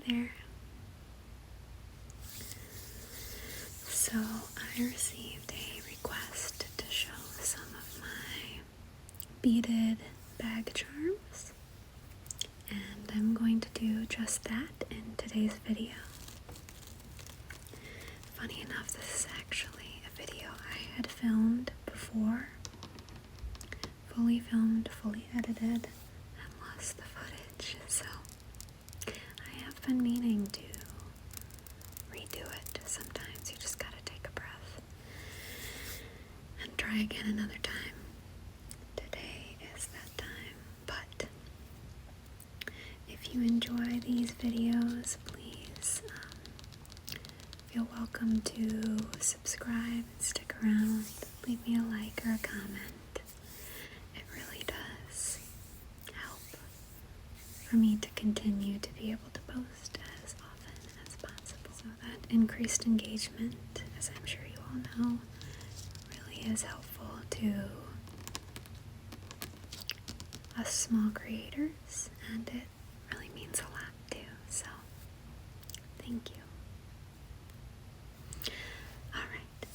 there. So I received a request to show some of my beaded bag charms, and I'm going to do just that in today's video. Funny enough, this is actually a video I had filmed before, fully filmed, fully edited, and lost the footage, so I have been meaning to redo it. Sometimes you just gotta take a breath and try again another time. Today is that time. But if you enjoy these videos, please feel welcome to subscribe, stick around, leave me a like or a comment. It really does help for me to continue to be able to post as often as possible. So that increased engagement, as I'm sure you all know, really is helpful to us small creators, and it really means a lot too. So thank you. Alright,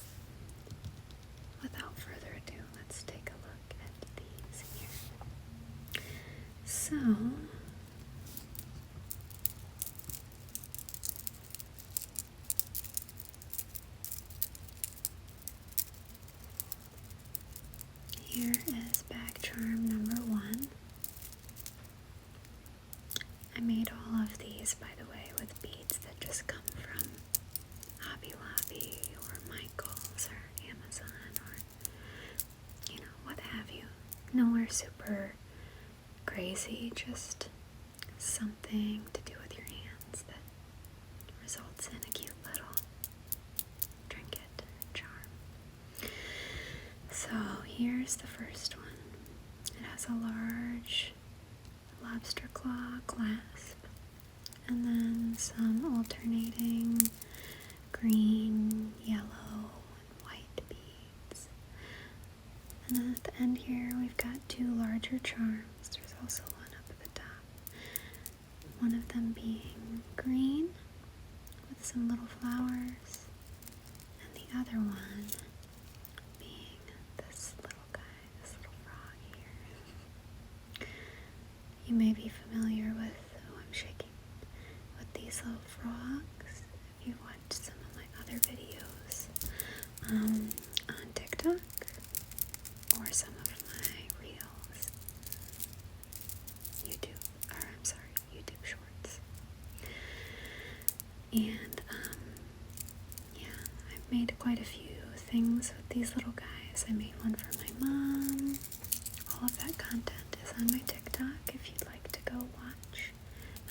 without further ado, let's take a look at these here. So, here is bag charm number 1. I made all of these, by the way, with beads that just come from Hobby Lobby or Michael's or Amazon or, what have you. Nowhere super crazy, just something to do with your hands that results in a cute little trinket charm. So here's the first one. It has a large lobster claw clasp and then some alternating green, yellow, and white beads. And then at the end here we've got 2 larger charms. There's also one up at the top. One of them being green with some little flowers, and the other one being this little guy, this little frog here. You may be familiar with, I'm shaking, with these little frogs if you've watched some of my other videos on TikTok or some of my reels, YouTube shorts. And yeah, I've made quite a few things with these little guys. I made one for my mom. All of that content is on my TikTok if you'd like to go watch.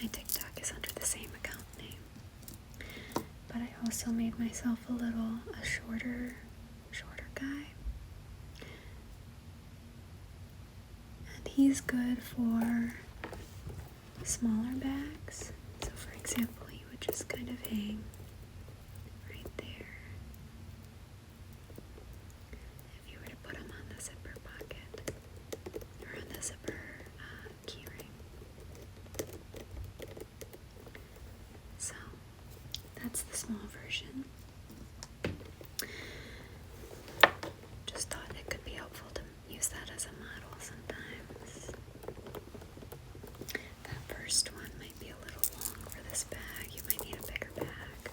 My TikTok is under the same account name. But I also made myself a shorter guy. And he's good for smaller bags. So for example, he would just kind of hang right there. If you were to put him on the zipper pocket or on the zipper keyring. So that's the small version. Just thought it could be helpful to use that as a model sometimes. That first one might be a little long for this bag. You might need a bigger bag.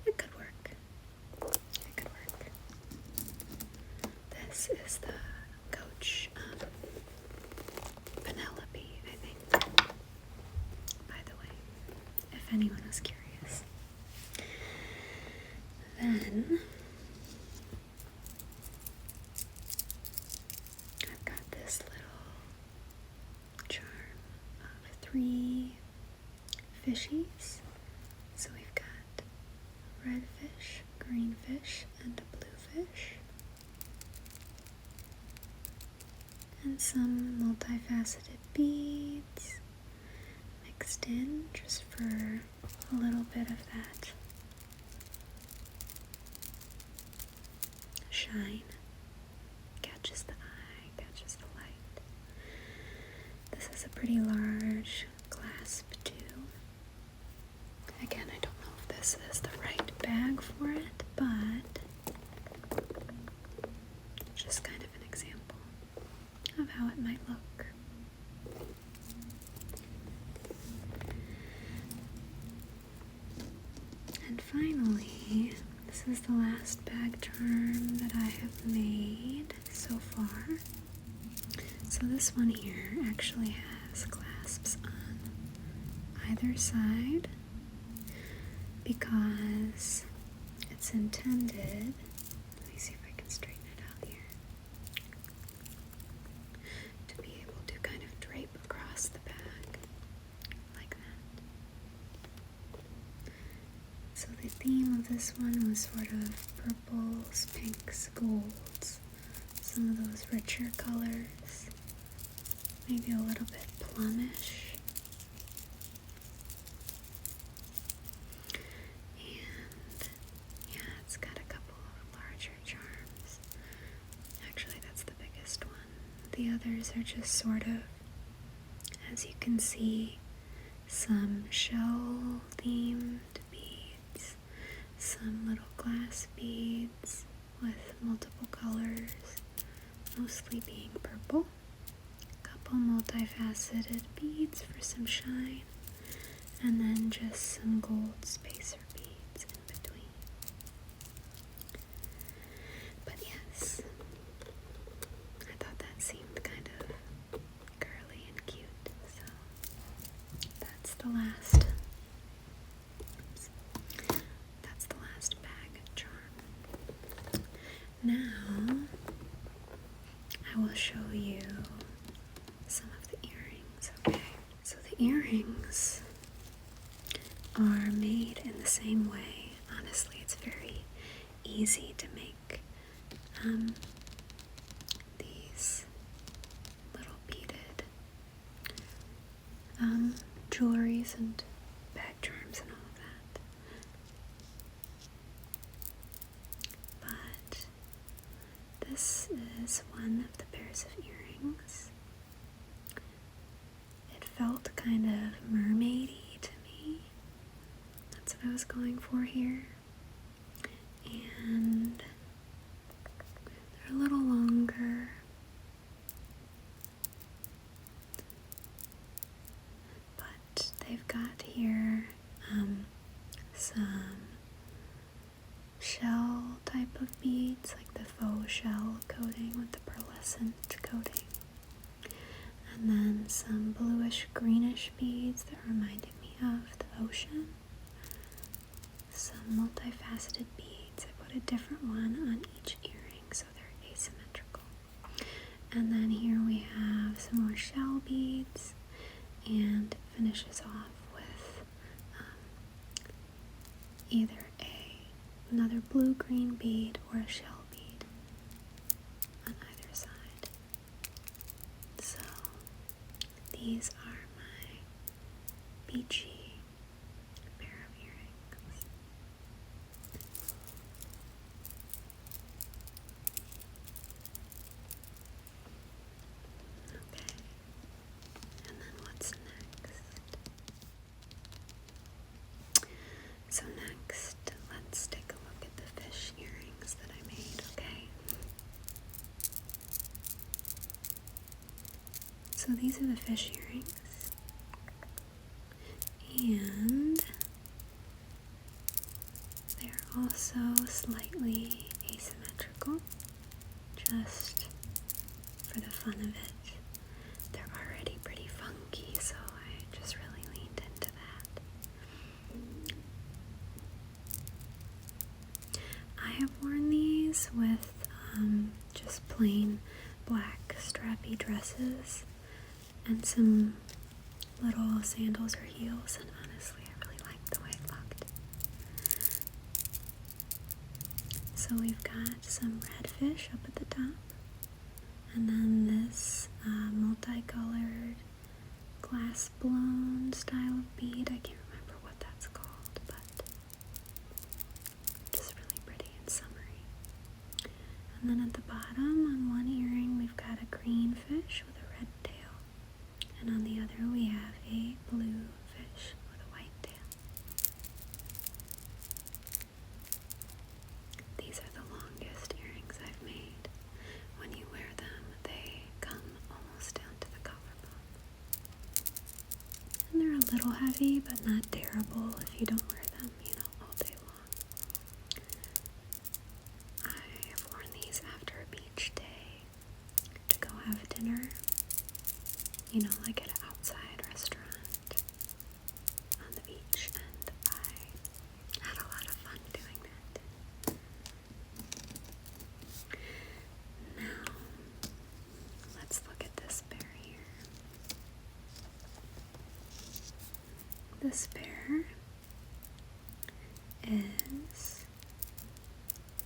It could work. It could work. This is the Coach Penelope, I think. By the way, if anyone was curious. Then I've got this little charm of 3 fishies. So we've got red fish, green fish, and a blue fish. And some multifaceted beads mixed in just for a little bit of that shine. Catches the eye, catches the light. This is a pretty large glass this is the right bag for it, but just kind of an example of how it might look. And finally, this is the last bag charm that I have made so far. So this one here actually has clasps on either side because it's intended, let me see if I can straighten it out here, to be able to kind of drape across the bag like that. So the theme of this one was sort of purples, pinks, golds, some of those richer colors, maybe a little bit plumish. And yeah, it's got a couple of larger charms. Actually, that's the biggest one. The others are just sort of, as you can see, some shell themed beads, some little glass beads with multiple colors, mostly being purple, a couple multifaceted beads for some shine, and then just some gold spacer beads in between. But yes, I thought that seemed kind of girly and cute, so that's the last bag charm. Now I will show you some of the earrings, okay? So the earrings are made in the same way. Honestly, it's very easy to make these little beaded jewelries and bag charms and all of that. But this is one of the pairs of earrings. It felt kind of mermaidy to me. That's what I was going for here. And they're a little longer. But they've got here some shell type of beads, like the faux shell coating with the pearlescent coating. And then some bluish greenish beads that reminded me of the ocean. Some multifaceted beads. I put a different one on each earring so they're asymmetrical. And then here we have some more shell beads, and it finishes off with either another blue-green bead or a shell bead on either side. So these are my beachy pair of earrings. Okay, and then what's next? So next, let's take a look at the fish earrings that I made, okay? So these are the fish earrings. And they're also slightly asymmetrical, just for the fun of it. They're already pretty funky, so I just really leaned into that. I have worn these with just plain black strappy dresses and some little sandals or heels, and honestly I really liked the way it looked. So we've got some red fish up at the top, and then this multicolored glass blown style of bead. I can't remember what that's called, but just really pretty and summery. And then at the bottom on one earring we've got a green fish with a red tail, and on the other we have a blue fish with a white tail. heavy, but not terrible if you don't wear them, all day long. I have worn these after a beach day to go have dinner, like at an outside restaurant on the beach, and I had a lot of fun doing that. Now, let's look at this pair here. This pair is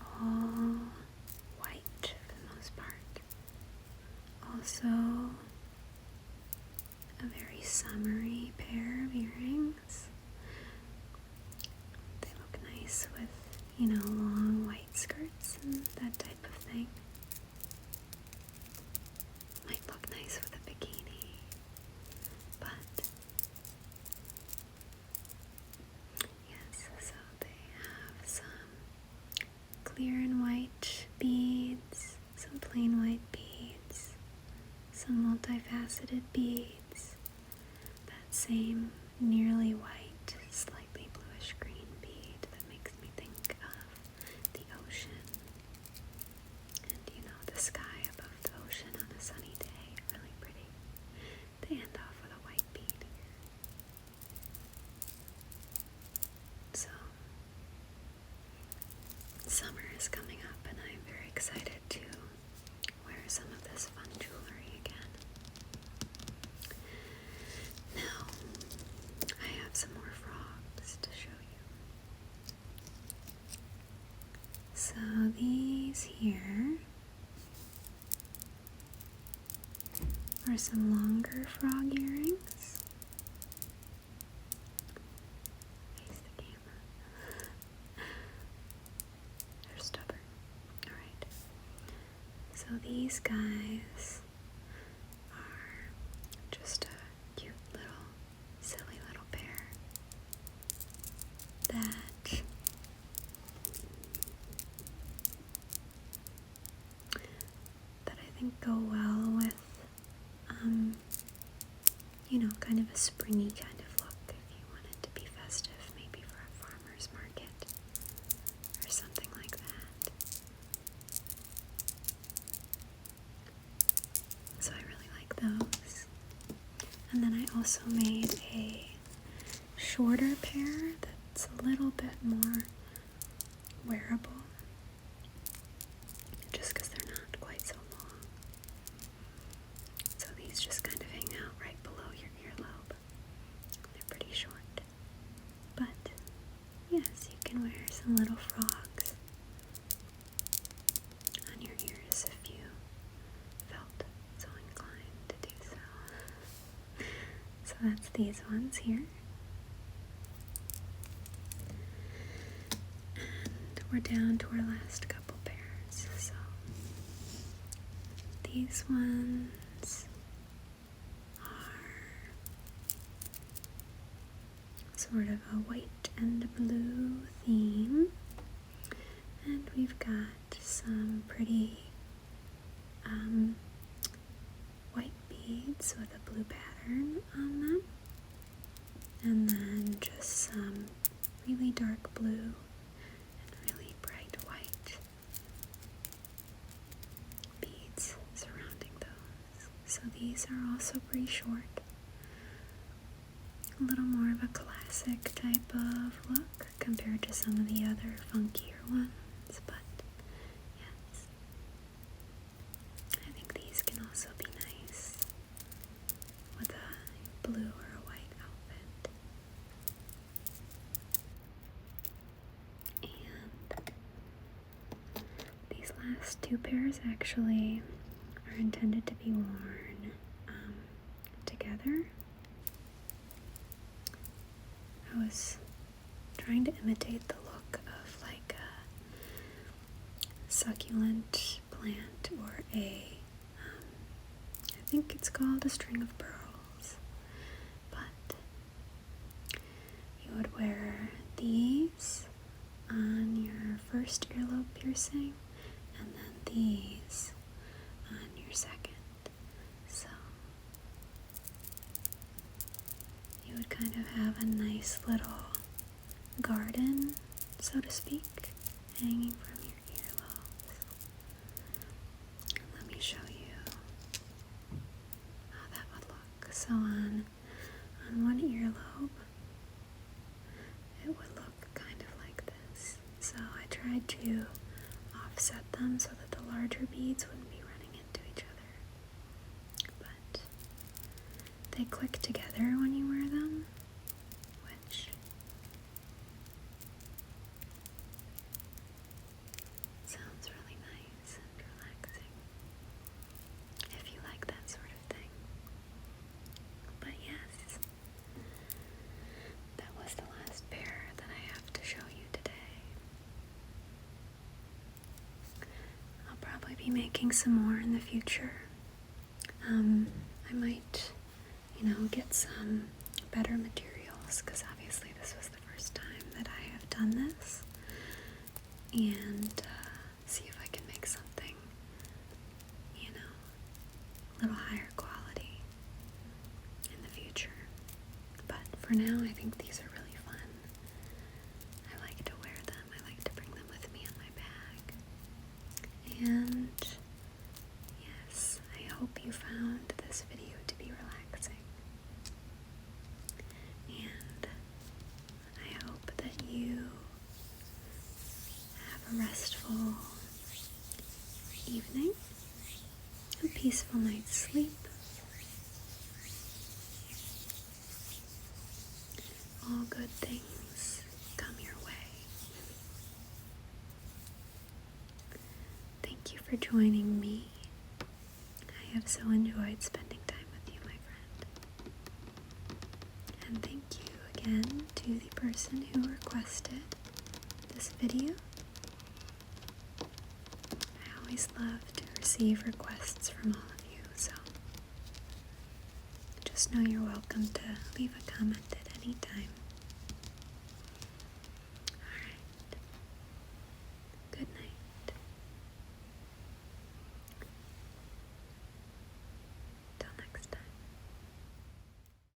all white for the most part. Also, a very summery pair of earrings. They look nice with, long white skirts and that type of thing. Might look nice with a bikini, but yes, so they have some clear and white beads, some plain white beads, some multifaceted beads, that same nearly white, slightly bluish green bead that makes me think of the ocean and the sky above the ocean on a sunny day. Really pretty. They end off with a white bead here. So, summer is coming up and I'm very excited to wear some of this fun jewelry again. Now, I have some more frogs to show you. So these here are some longer frog earrings. Face the camera. They're stubborn. Alright. So these guys are just a cute little, silly little pair that I think go well with kind of a springy kind of look if you want it to be festive, maybe for a farmer's market or something like that. So I really like those. And then I also made a shorter pair that's a little bit more wearable, just because they're not quite so long. So these just kind of hang out right below your earlobe. They're pretty short. But yes, you can wear some little frogs on your ears if you felt so inclined to do so. So that's these ones here. And we're down to our last couple pairs. So these ones are sort of a white and blue theme. And we've got some pretty white beads with a blue pattern on them. And then just some really dark blue and really bright white beads surrounding those. So these are also pretty short. A little more of a classic type of look compared to some of the other funkier ones, but yes, I think these can also be nice with a blue or a white outfit. And these last two pairs actually are intended to be worn together. I was trying to imitate the look of like a succulent plant or I think it's called a string of pearls, but you would wear these on your first earlobe piercing and then these on your second. So you you would kind of have a nice little garden, so to speak, hanging from your earlobes. Let me show you how that would look. So on one earlobe, it would look kind of like this. So I tried to offset them so that the larger beads wouldn't be running into each other. But they click together when you wear them, which sounds really nice and relaxing if you like that sort of thing. But yes, that was the last pair that I have to show you today. I'll probably be making some more in the future. I might, get some better materials, because obviously this was the first time that I have done this, and see if I can make something, a little higher quality in the future. But for now, I think these are really fun. I like to wear them. I like to bring them with me on my bag. And yes, I hope you found this video to be relaxing. And I hope that you have a restful evening, a peaceful night's sleep. All good things come your way. Thank you for joining me. I have so enjoyed spending time with you, my friend. And thank you again to the person who requested this video. I always love to receive requests from all of you, so just know you're welcome to leave a comment at any time.